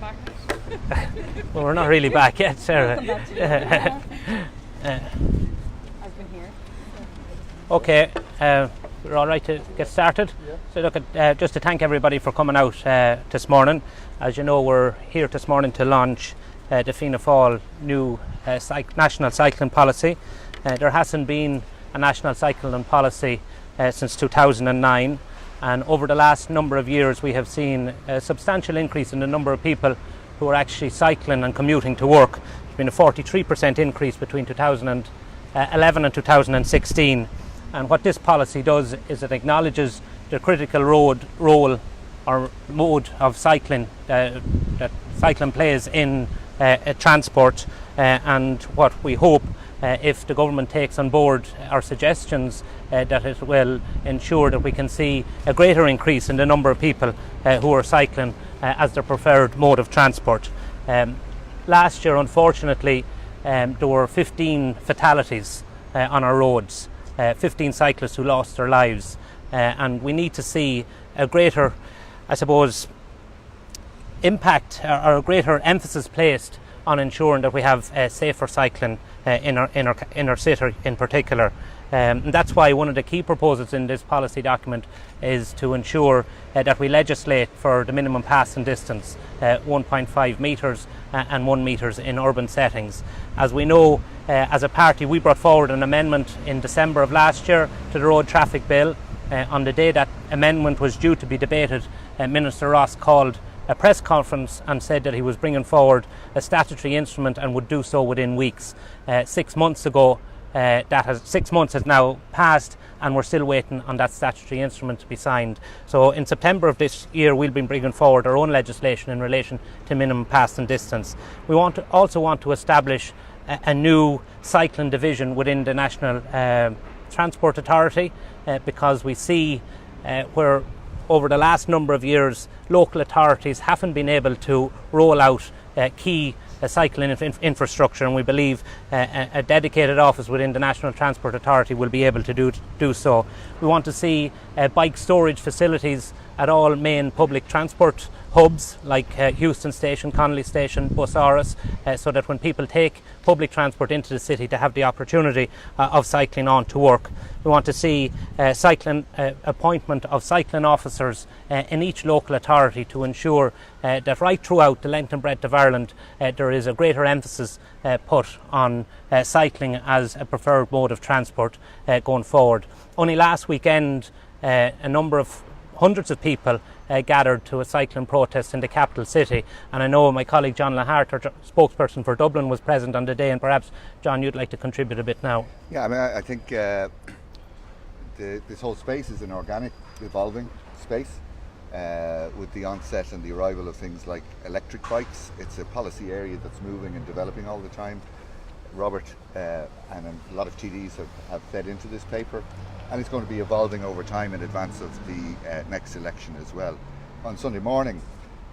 back. Well, we're not really back yet, Sarah. I've been here. Okay, we're all right to get started. Yeah. So look, just to thank everybody for coming out this morning. As you know, we're here this morning to launch the Fianna Fáil new national cycling policy. There hasn't been a national cycling policy since 2009, and over the last number of years we have seen a substantial increase in the number of people who are actually cycling and commuting to work. There's been a 43% increase between 2011 and 2016, and what this policy does is it acknowledges the critical role or mode of cycling that cycling plays in transport, and what we hope, if the government takes on board our suggestions, that it will ensure that we can see a greater increase in the number of people who are cycling as their preferred mode of transport. Last year, unfortunately, there were 15 fatalities on our roads, 15 cyclists who lost their lives, and we need to see a greater, I suppose, impact or a greater emphasis placed on ensuring that we have safer cycling in our city in particular. And that's why one of the key proposals in this policy document is to ensure that we legislate for the minimum passing distance, 1.5 metres and 1 metres in urban settings. As we know, as a party, we brought forward an amendment in December of last year to the road traffic bill. On the day that amendment was due to be debated, Minister Ross called a press conference and said that he was bringing forward a statutory instrument and would do so within weeks. 6 months ago, 6 months has now passed, and we're still waiting on that statutory instrument to be signed. So in September of this year, we'll be bringing forward our own legislation in relation to minimum passing distance. We also want to establish a new cycling division within the National Transport Authority, because we see where over the last number of years local authorities haven't been able to roll out key cycling infrastructure, and we believe a dedicated office within the National Transport Authority will be able to do so. We want to see bike storage facilities at all main public transport hubs like Houston Station, Connolly Station, Bus Áras, so that when people take public transport into the city to have the opportunity of cycling on to work. We want to see appointment of cycling officers in each local authority to ensure that right throughout the length and breadth of Ireland there is a greater emphasis put on cycling as a preferred mode of transport going forward. Only last weekend a number of hundreds of people gathered to a cycling protest in the capital city, and I know my colleague John Lahart, our spokesperson for Dublin, was present on the day, and perhaps, John, you'd like to contribute a bit now. Yeah, I mean, I think this whole space is an organic, evolving space. With the onset and the arrival of things like electric bikes, it's a policy area that's moving and developing all the time. Robert and a lot of TDs have fed into this paper, and it's going to be evolving over time in advance of the next election as well. On Sunday morning,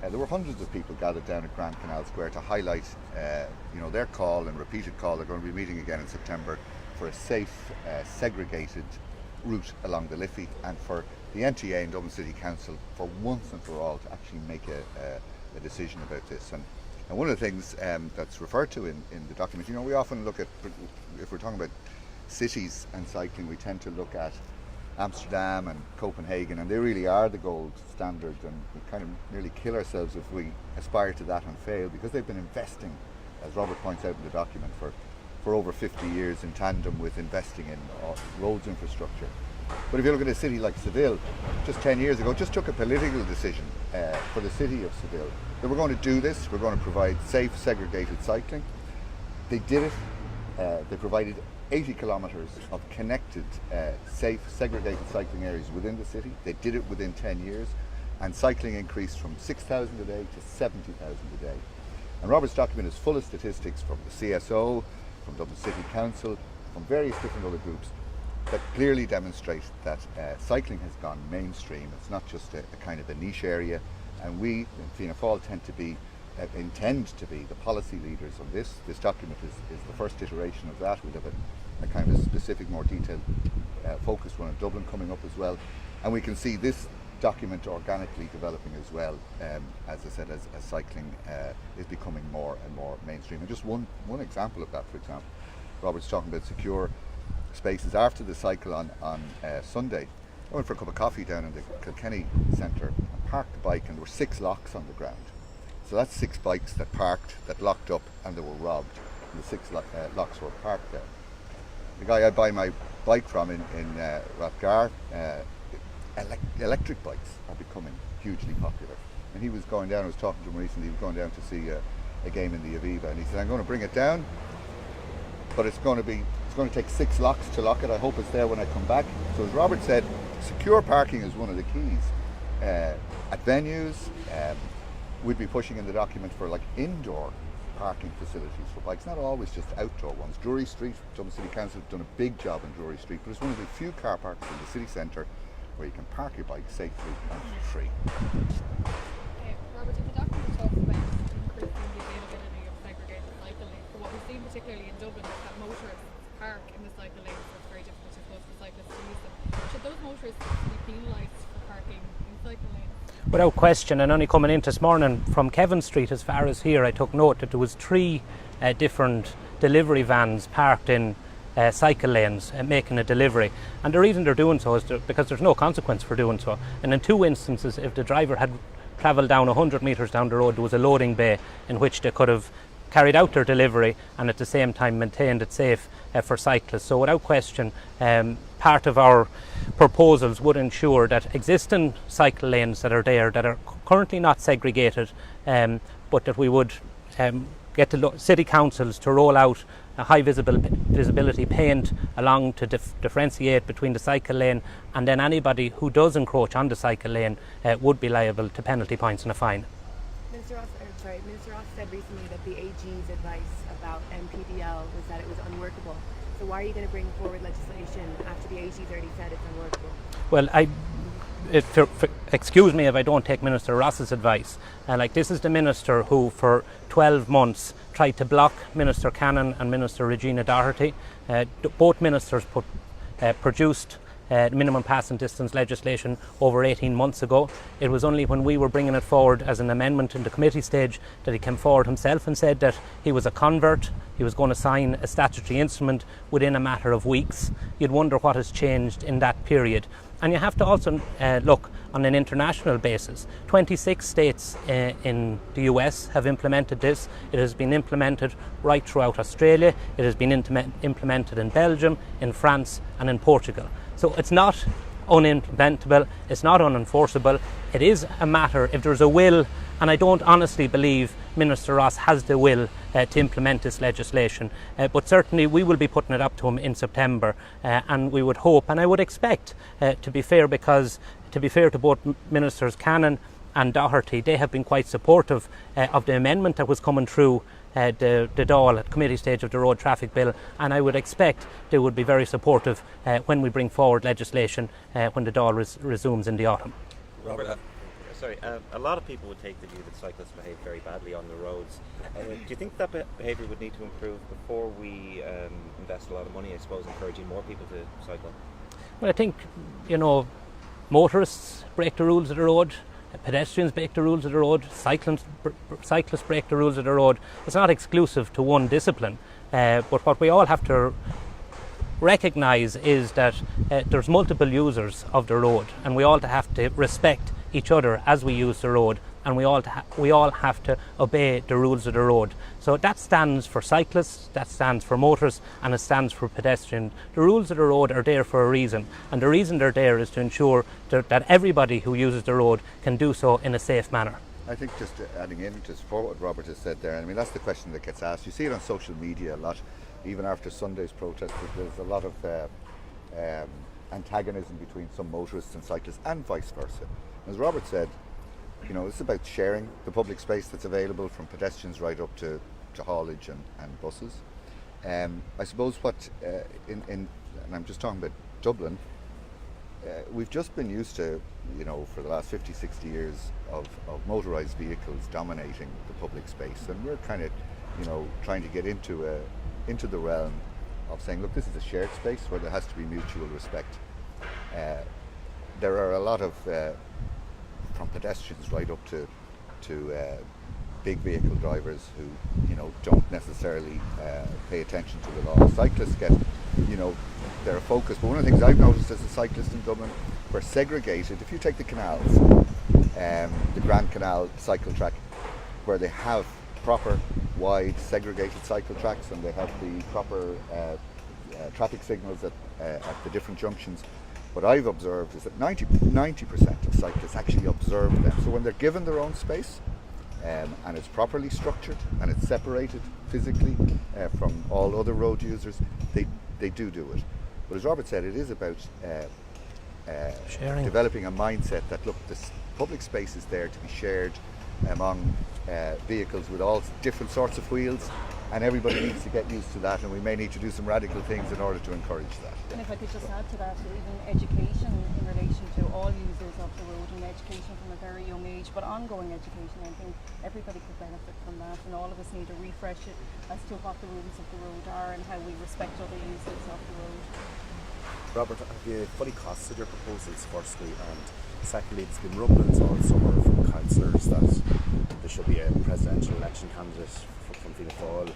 there were hundreds of people gathered down at Grand Canal Square to highlight their call and repeated call. They're going to be meeting again in September for a safe, segregated route along the Liffey, and for the NTA and Dublin City Council for once and for all to actually make a decision about this. And one of the things that's referred to in the document, we often look at, if we're talking about cities and cycling, we tend to look at Amsterdam and Copenhagen, and they really are the gold standard, and we kind of nearly kill ourselves if we aspire to that and fail, because they've been investing, as Robert points out in the document, for over 50 years in tandem with investing in roads infrastructure. But if you look at a city like Seville, just 10 years ago, just took a political decision for the city of Seville that we're going to do this, we're going to provide safe, segregated cycling. They did it. They provided 80 kilometres of connected, safe, segregated cycling areas within the city. They did it within 10 years, and cycling increased from 6,000 a day to 70,000 a day. And Robert's document is full of statistics from the CSO, from Dublin City Council, from various different other groups that clearly demonstrate that cycling has gone mainstream. It's not just a kind of a niche area, and we in Fianna Fáil intend to be the policy leaders on this. This document is the first iteration of that. We'll have a kind of specific, more detailed focused one in Dublin coming up as well. And we can see this document organically developing as well, as I said, as cycling is becoming more and more mainstream. And just one example of that, for example, Robert's talking about secure spaces. After the cycle on Sunday, I went for a cup of coffee down in the Kilkenny Centre and parked the bike, and there were 6 locks on the ground. So that's 6 bikes that parked, that locked up, and they were robbed. And the 6 locks were parked there. The guy I buy my bike from in Rathgar, electric bikes are becoming hugely popular. And he was going down, I was talking to him recently, he was going down to see a game in the Aviva, and he said, I'm going to bring it down, but it's going to take 6 locks to lock it. I hope it's there when I come back. So as Robert said, secure parking is one of the keys. At venues, we'd be pushing in the document for like indoor parking facilities for bikes, not always just outdoor ones. Drury Street, Dublin City Council have done a big job in Drury Street, but it's one of the few car parks in the city centre where you can park your bike safely and for free. Robert, in the document talks about increasing the availability of segregated cycle lanes. So what we've seen particularly in Dublin is that motorists park in the cycle lanes, so it's very difficult for cyclists to use them. Should those motorists be penalised for parking in cycle lanes? Without question, and only coming in this morning from Kevin Street as far as here, I took note that there was 3 different delivery vans parked in cycle lanes making a delivery, and the reason they're doing so is because there's no consequence for doing so. And in 2 instances, if the driver had travelled down 100 metres down the road, there was a loading bay in which they could have carried out their delivery and at the same time maintained it safe for cyclists. So without question, part of our proposals would ensure that existing cycle lanes that are there, that are currently not segregated, but that we would get the city councils to roll out a high visibility paint along to differentiate between the cycle lane, and then anybody who does encroach on the cycle lane would be liable to penalty points and a fine. Minister Ross said recently that the AG's advice about MPDL was that it was unworkable. So why are you going to bring forward legislation after the AG's already said it's unworkable? Well, excuse me if I don't take Minister Ross's advice. This is the minister who for 12 months tried to block Minister Cannon and Minister Regina Doherty. Both ministers produced minimum passing distance legislation over 18 months ago. It was only when we were bringing it forward as an amendment in the committee stage that he came forward himself and said that he was a convert, he was going to sign a statutory instrument within a matter of weeks. You'd wonder what has changed in that period. And you have to also look on an international basis. 26 states in the US have implemented this. It has been implemented right throughout Australia. It has been implemented in Belgium, in France and in Portugal. So it's not unimplementable, it's not unenforceable. It is a matter, if there's a will, and I don't honestly believe Minister Ross has the will to implement this legislation, but certainly we will be putting it up to him in September, and we would hope, and I would expect, to be fair to both Ministers Cannon and Doherty, they have been quite supportive of the amendment that was coming through the Dáil at committee stage of the road traffic bill, and I would expect they would be very supportive when we bring forward legislation when the Dáil resumes in the autumn. Robert, a lot of people would take the view that cyclists behave very badly on the roads. Do you think that behaviour would need to improve before we invest a lot of money, I suppose, encouraging more people to cycle? Well, I think, motorists break the rules of the road, pedestrians break the rules of the road, cyclists break the rules of the road. It's not exclusive to one discipline, but what we all have to recognise is that there's multiple users of the road, and we all have to respect each other as we use the road, and we all have to obey the rules of the road. So that stands for cyclists, that stands for motorists, and it stands for pedestrians. The rules of the road are there for a reason, and the reason they're there is to ensure that everybody who uses the road can do so in a safe manner. I think just adding in to support what Robert has said there, I mean, that's the question that gets asked. You see it on social media a lot, even after Sunday's protest. There's a lot of antagonism between some motorists and cyclists, and vice versa. As Robert said, it's about sharing the public space that's available, from pedestrians right up to haulage and buses. I suppose what, and I'm just talking about Dublin, we've just been used to, for the last 50, 60 years of motorised vehicles dominating the public space, and we're kind of, trying to get into the realm of saying, look, this is a shared space where there has to be mutual respect. there are a lot of, from pedestrians right up to big vehicle drivers who, don't necessarily pay attention to the law. Cyclists get, they're focused. But one of the things I've noticed as a cyclist in Dublin, we're segregated. If you take the canals, the Grand Canal cycle track, where they have proper wide segregated cycle tracks and they have the proper traffic signals at the different junctions. What I've observed is that 90% of cyclists actually observe them. So when they're given their own space and it's properly structured and it's separated physically from all other road users, they do it. But as Robert said, it is about sharing, developing a mindset that, look, this public space is there to be shared among vehicles with all different sorts of wheels, and everybody needs to get used to that, and we may need to do some radical things in order to encourage that. And if I could just add to that, even education in relation to all users of the road, and education from a very young age, but ongoing education, I think everybody could benefit from that, and all of us need to refresh it as to what the rules of the road are and how we respect other users of the road. Robert, have you fully costed your proposals, firstly, and secondly, there's been rumblings all summer from councillors that there should be a presidential election candidate from Fianna Fáil.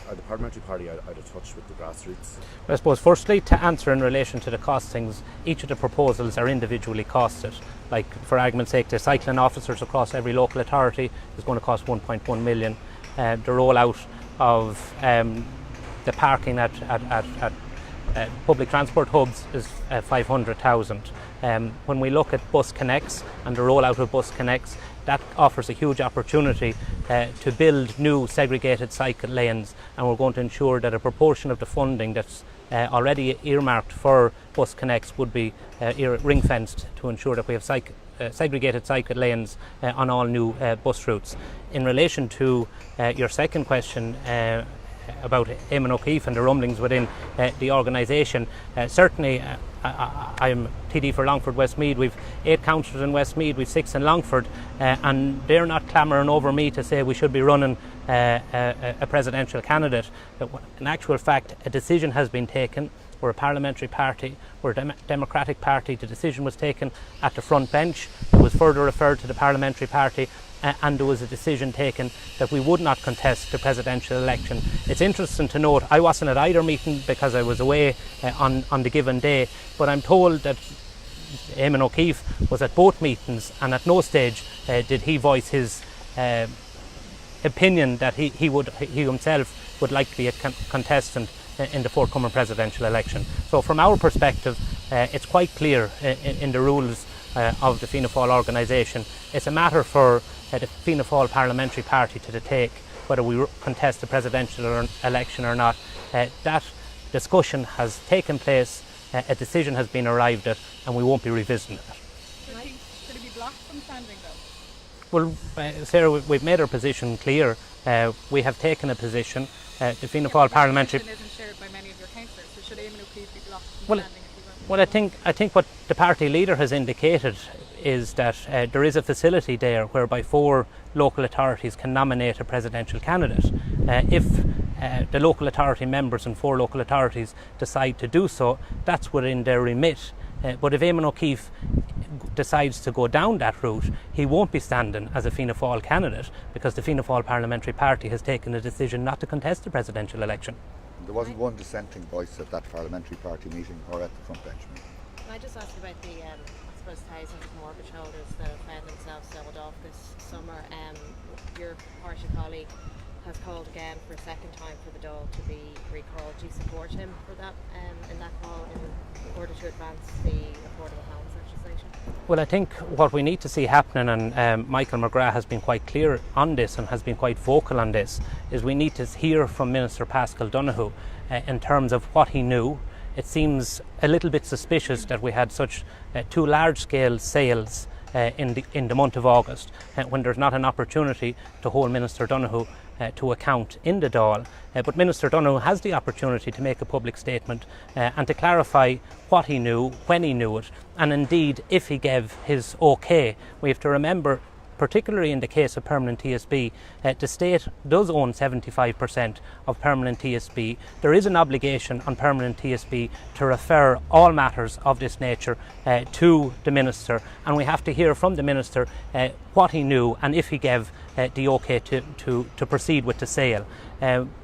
Are the parliamentary party out of touch with the grassroots? I suppose firstly, to answer in relation to the costings, each of the proposals are individually costed. Like, for argument's sake, the cycling officers across every local authority is going to cost 1.1 million. The rollout of the parking at public transport hubs is 500,000. When we look at bus connects and the rollout of bus connects, that offers a huge opportunity to build new segregated cycle lanes, and we're going to ensure that a proportion of the funding that's already earmarked for bus connects would be ring-fenced to ensure that we have segregated cycle lanes on all new bus routes. In relation to your second question about Eamon O'Keefe and the rumblings within the organisation, certainly I'm TD for Longford Westmeath. We've 8 councillors in Westmeath, we've 6 in Longford, and they're not clamouring over me to say we should be running a presidential candidate. In actual fact, a decision has been taken. We're a parliamentary party, we're a democratic party. The decision was taken at the front bench. It was further referred to the parliamentary party, and there was a decision taken that we would not contest the presidential election. It's interesting to note, I wasn't at either meeting because I was away on the given day, but I'm told that Eamon O'Keefe was at both meetings, and at no stage did he voice his opinion that he himself would like to be a contestant in the forthcoming presidential election. So from our perspective, it's quite clear in the rules of the Fianna Fáil organisation. It's a matter for the Fianna Fáil parliamentary party to take whether we contest the presidential election or not. That discussion has taken place, a decision has been arrived at, and we won't be revisiting it. Should it be blocked from standing though? Well, Sarah, we've made our position clear. We have taken a position. The Fianna Fáil parliamentary isn't shared by many of your councillors, so should Eamon O'Keefe be blocked from Well, standing if he Well, I think what the party leader has indicated is that there is a facility there whereby 4 local authorities can nominate a presidential candidate. If the local authority members and 4 local authorities decide to do so, that's within their remit. But if Eamon O'Keefe decides to go down that route, he won't be standing as a Fianna Fáil candidate because the Fianna Fáil parliamentary party has taken a decision not to contest the presidential election. There wasn't one dissenting voice at that parliamentary party meeting or at the front bench meeting. Can I just ask about the, I suppose, thousands of mortgage holders that have found themselves sold off this summer? Your party colleague has called again for a second time for the Dáil to be recalled. Do you support him for that, in that call in order to advance the affordable homes legislation? Well, I think what we need to see happening, and Michael McGrath has been quite clear on this and has been quite vocal on this, is we need to hear from Minister Paschal Donoghue in terms of what he knew. It seems a little bit suspicious that we had such 2 large-scale sales in the month of August when there's not an opportunity to hold Minister Donoghue to account in the Dáil. But Minister Donoghue has the opportunity to make a public statement and to clarify what he knew, when he knew it, and indeed if he gave his okay. We have to remember particularly in the case of permanent TSB, the state does own 75% of permanent TSB. There is an obligation on permanent TSB to refer all matters of this nature to the Minister, and we have to hear from the Minister what he knew and if he gave the OK to proceed with the sale.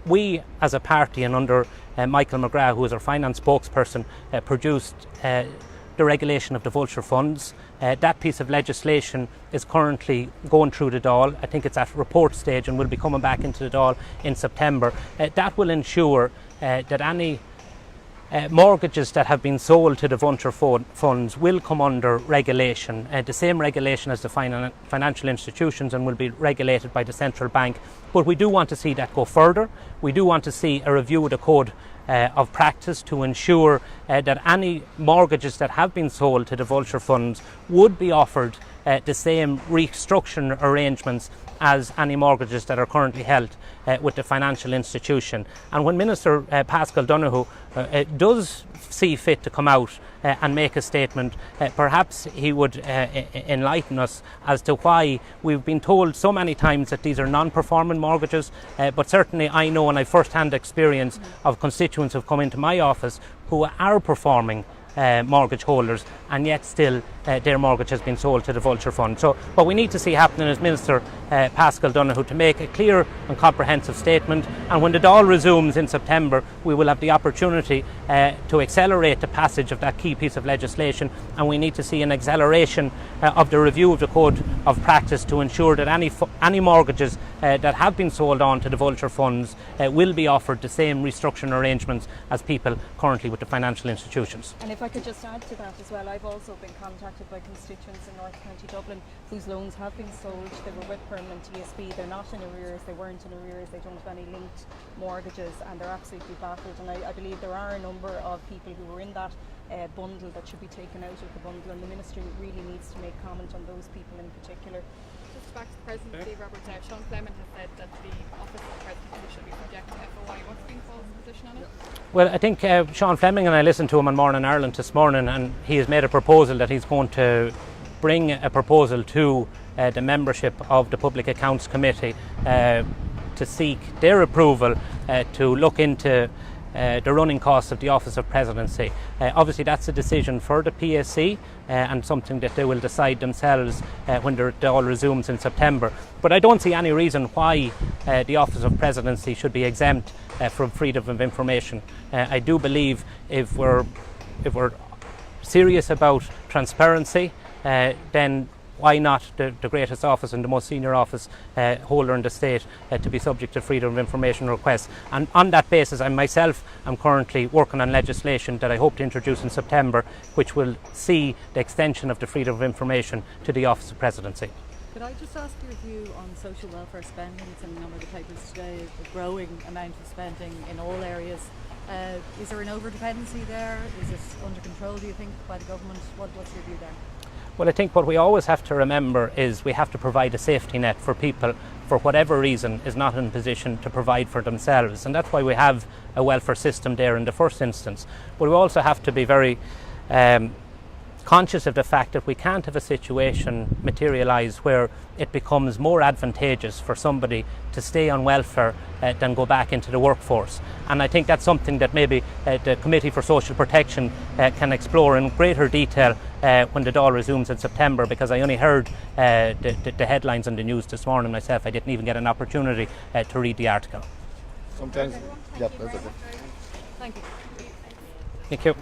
We as a party, and under Michael McGrath, who is our finance spokesperson, produced the regulation of the vulture funds. That piece of legislation is currently going through the Dáil. I think it's at report stage and will be coming back into the Dáil in September. That will ensure that any mortgages that have been sold to the vulture funds will come under regulation, the same regulation as the financial institutions, and will be regulated by the central bank. But we do want to see that go further. We do want to see a review of the code of practice to ensure that any mortgages that have been sold to the vulture funds would be offered the same restructuring arrangements as any mortgages that are currently held with the financial institution. And when Minister Paschal Donohoe does see fit to come out and make a statement, perhaps he would enlighten us as to why we've been told so many times that these are non-performing mortgages, but certainly I know, and I've first-hand experience of constituents who have come into my office who are performing mortgage holders, and yet still their mortgage has been sold to the vulture fund. So what we need to see happening is Minister Paschal Donohoe to make a clear and comprehensive statement, and when the Dáil resumes in September we will have the opportunity to accelerate the passage of that key piece of legislation, and we need to see an acceleration of the review of the code of practice to ensure that any mortgages that have been sold on to the vulture funds will be offered the same restructuring arrangements as people currently with the financial institutions. And if I could just add to that as well, I've also been contacted by constituents in North County Dublin whose loans have been sold. They were with permanent TSB, they're not in arrears, they weren't in arrears, they don't have any linked mortgages, and they're absolutely baffled. And I believe there are a number of people who were in that bundle that should be taken out of the bundle, and the Ministry really needs to make comment on those people in particular. Just back to the presidency, Robert, Sean Fleming has said that the office of the presidency should be subject to FOI. What's Fianna Fáil's position on it? Well, I think Sean Fleming, and I listened to him on Morning Ireland this morning, and he has made a proposal that he's going to bring a proposal to the membership of the Public Accounts Committee to seek their approval to look into the running costs of the Office of Presidency. Obviously that's a decision for the PSC and something that they will decide themselves when the Dáil resumes in September. But I don't see any reason why the Office of Presidency should be exempt from freedom of information. I do believe if we're serious about transparency, then why not the greatest office and the most senior office holder in the state to be subject to freedom of information requests. And on that basis, I myself am currently working on legislation that I hope to introduce in September, which will see the extension of the freedom of information to the Office of Presidency. Could I just ask your view on social welfare spending? It's in a number of the papers today, a growing amount of spending in all areas. Is there an over-dependency there? Is it under control, do you think, by the government? What's your view there? Well, I think what we always have to remember is we have to provide a safety net for people for whatever reason is not in a position to provide for themselves, and that's why we have a welfare system there in the first instance. But we also have to be very conscious of the fact that we can't have a situation materialise where it becomes more advantageous for somebody to stay on welfare than go back into the workforce. And I think that's something that maybe the Committee for Social Protection can explore in greater detail when the Dáil resumes in September, because I only heard the headlines on the news this morning myself. I didn't even get an opportunity to read the article. Sometimes, Thank you. that's okay. Thank you. Thank you.